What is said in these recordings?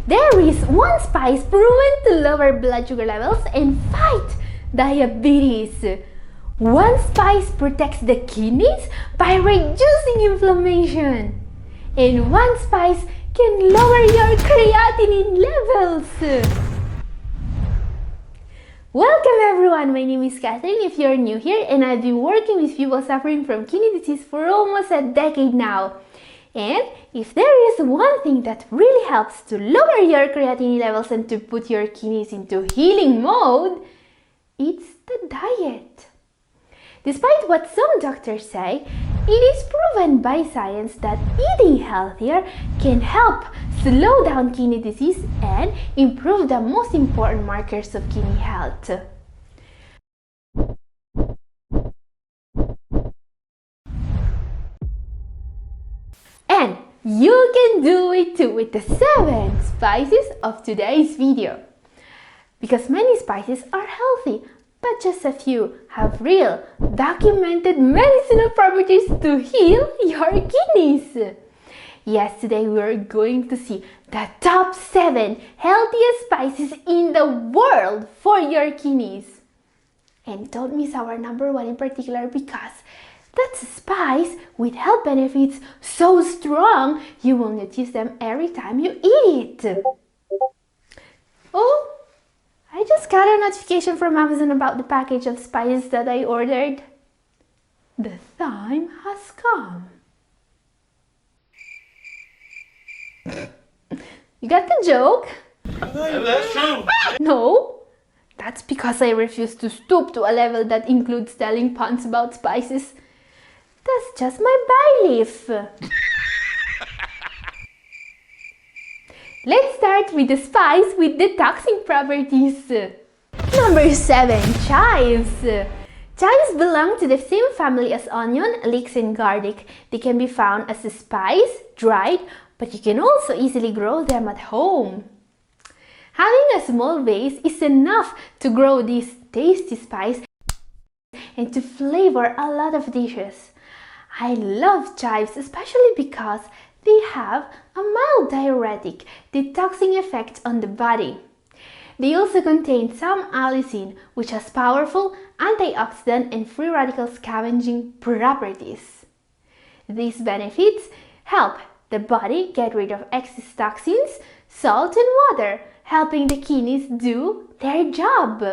There is one spice proven to lower blood sugar levels and fight diabetes. One spice protects the kidneys by reducing inflammation. And one spice can lower your creatinine levels. Welcome everyone, my name is Catherine if you're new here, and I've been working with people suffering from kidney disease for almost a decade now. And if there is one thing that really helps to lower your creatinine levels and to put your kidneys into healing mode, it's the diet. Despite what some doctors say, it is proven by science that eating healthier can help slow down kidney disease and improve the most important markers of kidney health. And you can do it too with the 7 spices of today's video. Because many spices are healthy, but just a few have real, documented medicinal properties to heal your kidneys. Yes, today we are going to see the top 7 healthiest spices in the world for your kidneys. And don't miss our number 1 in particular, because that's a spice with health benefits so strong you will notice them every time you eat it. Oh! I just got a notification from Amazon about the package of spices that I ordered. The time has come. You got the joke? That's true. No, that's because I refuse to stoop to a level that includes telling puns about spices. That's just my belief. Let's start with the spice with detoxing properties. Number 7. Chives. Chives belong to the same family as onion, leeks and garlic. They can be found as a spice, dried, but you can also easily grow them at home. Having a small vase is enough to grow this tasty spice and to flavor a lot of dishes. I love chives especially because they have a mild diuretic, detoxing effect on the body. They also contain some allicin, which has powerful antioxidant and free radical scavenging properties. These benefits help the body get rid of excess toxins, salt and water, helping the kidneys do their job.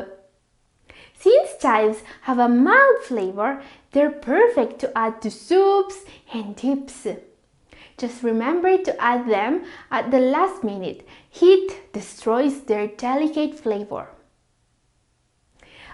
Since chives have a mild flavor, they're perfect to add to soups and dips. Just remember to add them at the last minute. Heat destroys their delicate flavor.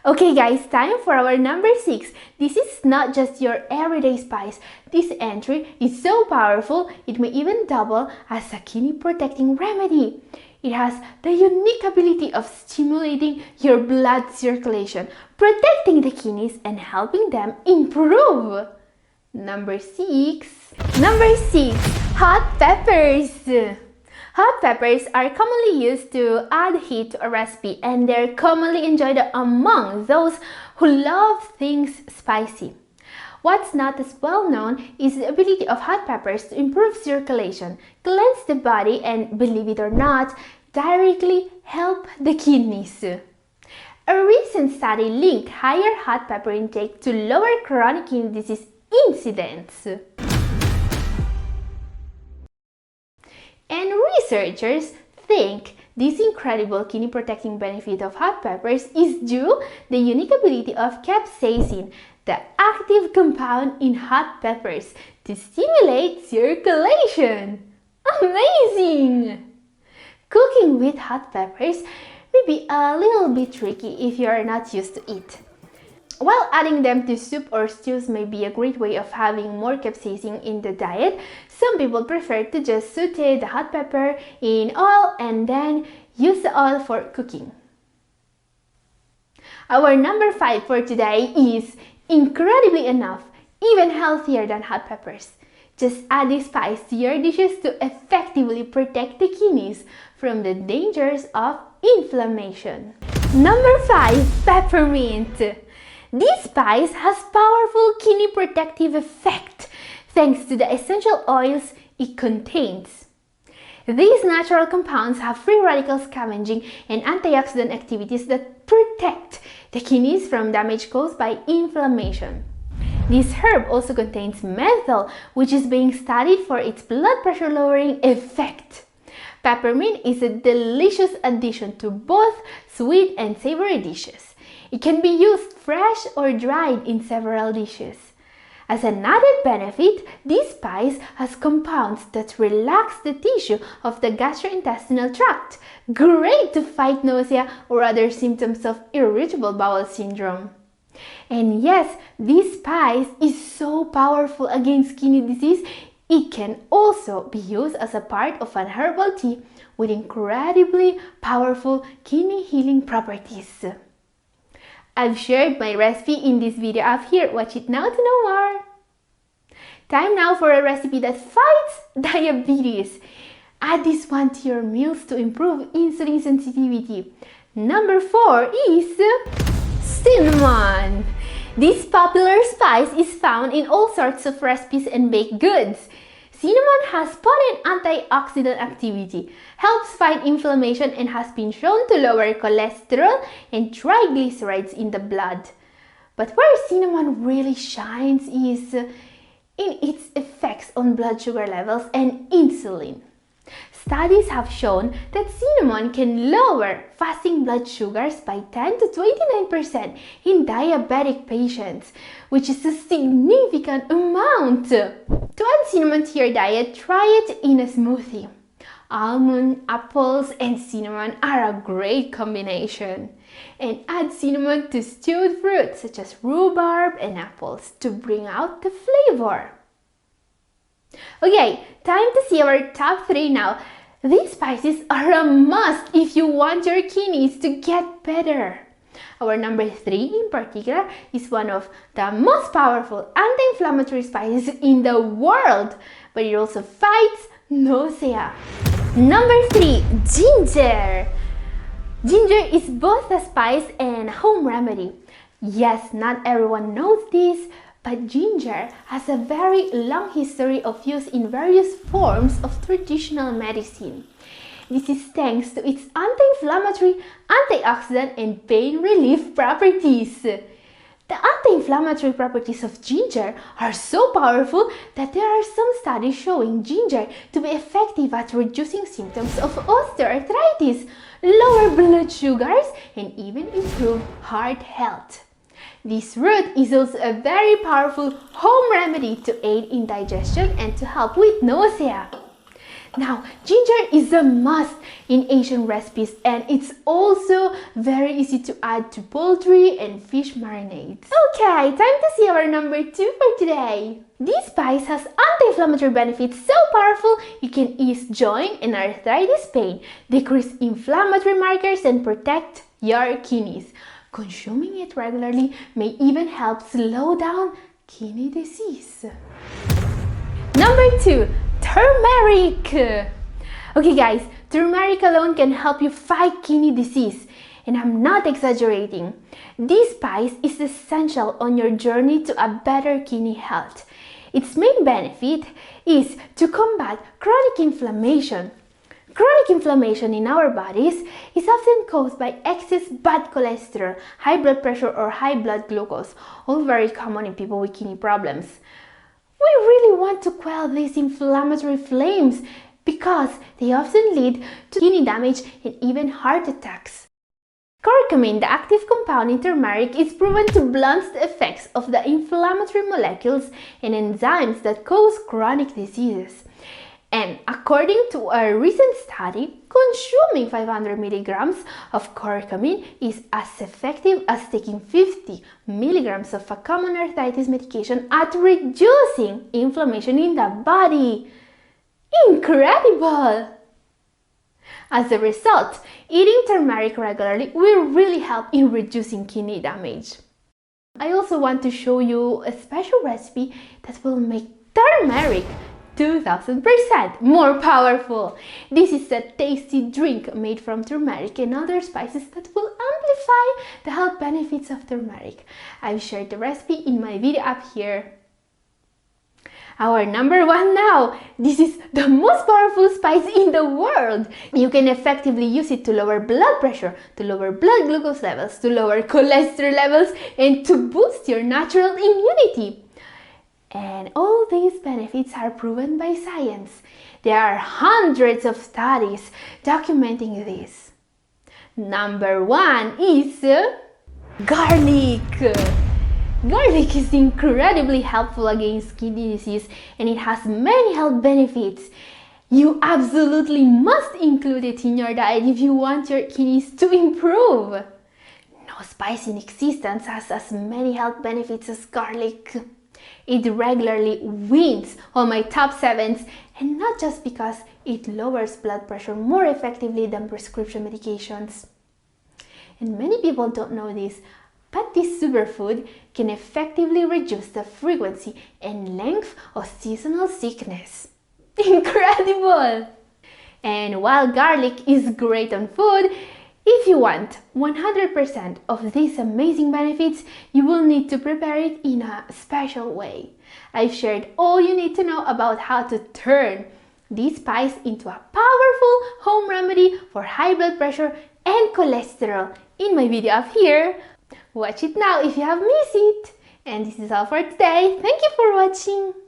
Okay guys, time for our number 6. This is not just your everyday spice. This entry is so powerful, it may even double as a kidney protecting remedy. It has the unique ability of stimulating your blood circulation, protecting the kidneys and helping them improve. Number 6. Hot peppers. Hot peppers are commonly used to add heat to a recipe, and they're commonly enjoyed among those who love things spicy. What's not as well known is the ability of hot peppers to improve circulation, cleanse the body, and, believe it or not, directly help the kidneys. A recent study linked higher hot pepper intake to lower chronic kidney disease incidence. And researchers think this incredible kidney protecting benefit of hot peppers is due to the unique ability of capsaicin, the active compound in hot peppers, to stimulate circulation. Amazing! Cooking with hot peppers may be a little bit tricky if you are not used to it. While adding them to soup or stews may be a great way of having more capsaicin in the diet, some people prefer to just saute the hot pepper in oil and then use the oil for cooking. Our number 5 for today is, incredibly enough, even healthier than hot peppers. Just add this spice to your dishes to effectively protect the kidneys from the dangers of inflammation. Number 5. Peppermint. This spice has powerful kidney protective effect thanks to the essential oils it contains. These natural compounds have free radical scavenging and antioxidant activities that protect the kidneys from damage caused by inflammation. This herb also contains menthol, which is being studied for its blood pressure lowering effect. Peppermint is a delicious addition to both sweet and savory dishes. It can be used fresh or dried in several dishes. As an added benefit, this spice has compounds that relax the tissue of the gastrointestinal tract, great to fight nausea or other symptoms of irritable bowel syndrome. And yes, this spice is so powerful against kidney disease, it can also be used as a part of an herbal tea with incredibly powerful kidney healing properties. I've shared my recipe in this video up here. Watch it now to know more. Time now for a recipe that fights diabetes. Add this one to your meals to improve insulin sensitivity. Number 4 is cinnamon. This popular spice is found in all sorts of recipes and baked goods. Cinnamon has potent antioxidant activity, helps fight inflammation, and has been shown to lower cholesterol and triglycerides in the blood. But where cinnamon really shines is in its effects on blood sugar levels and insulin. Studies have shown that cinnamon can lower fasting blood sugars by 10 to 29% in diabetic patients, which is a significant amount. To add cinnamon to your diet, try it in a smoothie. Almond, apples, and cinnamon are a great combination. And add cinnamon to stewed fruits such as rhubarb and apples to bring out the flavor. Okay, time to see our top 3 now. These spices are a must if you want your kidneys to get better. Our number 3 in particular is one of the most powerful anti-inflammatory spices in the world, but it also fights nausea. Number 3, ginger. Ginger is both a spice and a home remedy. Yes, not everyone knows this, but ginger has a very long history of use in various forms of traditional medicine. This is thanks to its anti-inflammatory, antioxidant, and pain relief properties. The anti-inflammatory properties of ginger are so powerful that there are some studies showing ginger to be effective at reducing symptoms of osteoarthritis, lower blood sugars, and even improve heart health. This root is also a very powerful home remedy to aid in digestion and to help with nausea. Now, ginger is a must in Asian recipes, and it's also very easy to add to poultry and fish marinades. Okay, time to see our number 2 for today. This spice has anti-inflammatory benefits so powerful you can ease joint and arthritis pain, decrease inflammatory markers, and protect your kidneys. Consuming it regularly may even help slow down kidney disease. Number 2, turmeric. Okay guys, turmeric alone can help you fight kidney disease, and I'm not exaggerating. This spice is essential on your journey to a better kidney health. Its main benefit is to combat chronic inflammation. Chronic inflammation in our bodies is often caused by excess bad cholesterol, high blood pressure, or high blood glucose, all very common in people with kidney problems. We really want to quell these inflammatory flames because they often lead to kidney damage and even heart attacks. Curcumin, the active compound in turmeric, is proven to blunt the effects of the inflammatory molecules and enzymes that cause chronic diseases. And according to a recent study, consuming 500 milligrams of curcumin is as effective as taking 50 milligrams of a common arthritis medication at reducing inflammation in the body. Incredible! As a result, eating turmeric regularly will really help in reducing kidney damage. I also want to show you a special recipe that will make turmeric 2000% more powerful. This is a tasty drink made from turmeric and other spices that will amplify the health benefits of turmeric. I've shared the recipe in my video up here. Our number one now. This is the most powerful spice in the world. You can effectively use it to lower blood pressure, to lower blood glucose levels, to lower cholesterol levels, and to boost your natural immunity. And all these benefits are proven by science. There are hundreds of studies documenting this. Number one is garlic. Garlic is incredibly helpful against kidney disease and it has many health benefits. You absolutely must include it in your diet if you want your kidneys to improve. No spice in existence has as many health benefits as garlic. It regularly wins all my top 7s, and not just because it lowers blood pressure more effectively than prescription medications. And many people don't know this, but this superfood can effectively reduce the frequency and length of seasonal sickness. Incredible! And while garlic is great on food, if you want 100% of these amazing benefits, you will need to prepare it in a special way. I've shared all you need to know about how to turn this spice into a powerful home remedy for high blood pressure and cholesterol in my video up here. Watch it now if you have missed it. And this is all for today. Thank you for watching.